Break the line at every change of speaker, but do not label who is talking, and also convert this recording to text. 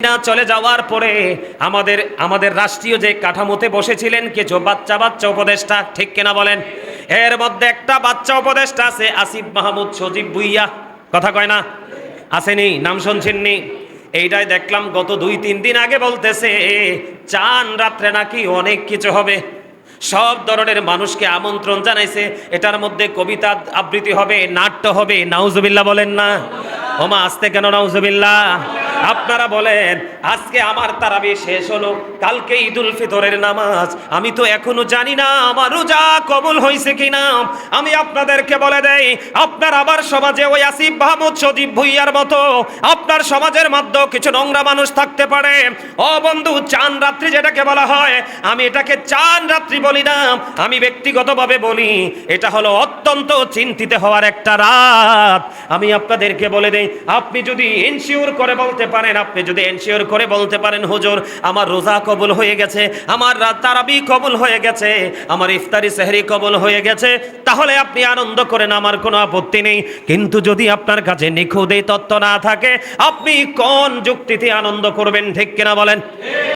Medina চলে যাওয়ার পরে আমাদের রাষ্ট্রীয় যে কাঠামোতে বসেছিলেন কিছু বাচ্চা বাচ্চা উপদেষ্টা, ঠিক কিনা বলেন? এর মধ্যে একটা বাচ্চা উপদেষ্টা আছে আসিফ মাহমুদ সজীব ভুইয়া, কথা কয় না? আসেনি? নাম শুনছেননি? এইটাই দেখলাম গত 2-3 দিন আগে বলতেছে চান রাত্রে নাকি অনেক কিছু হবে, সব ধরনের মানুষকে আমন্ত্রণ জানাইছে, এটার মধ্যে কবিতা আবৃত্তি হবে, নাট্য হবে। নাউজুবিল্লাহ বলেন না? ওমা আসতে কেন নাউজুবিল্লাহ? আপনারা বলেন, আজকে আমার তারাবি শেষ হলো, কালকে ঈদুল ফিতরের নামাজ, আমি তো এখনো জানি না আমার রোজা কবুল হয়েছে কিনা। আমি আপনাদেরকে বলে দেই, আপনার আবার সমাজে ওই আসিফ মাহমুদ সজীব ভুইয়ার মতো আপনার সমাজের মধ্যেও কিছু নোংরা মানুষ থাকতে পারে। ও বন্ধু, চান রাত্রি যেটাকে বলা হয়, আমি এটাকে চান রাত্রি বলি না, আমি ব্যক্তিগতভাবে বলি এটা হলো অত্যন্ত চিন্তিত হওয়ার একটা রাত। আমি আপনাদেরকে বলে দেই, আপনি যদি এনশিওর করে বলতে পারেন, আপনি যদি এনশিওর করে বলতে পারেন হুজুর আমার রোজা কবুল হয়ে গেছে, আমার তারাবি কবুল হয়ে গেছে, আমার ইফতারি সেহরি কবুল হয়ে গেছে, তাহলে আপনি আনন্দ করেন, আমার কোনো আপত্তি নেই। কিন্তু যদি আপনার কাছে নিখুঁত এই তত্ত্ব না থাকে, আপনি কোন যুক্তিতে আনন্দ করবেন, ঠিক কিনা বলেন?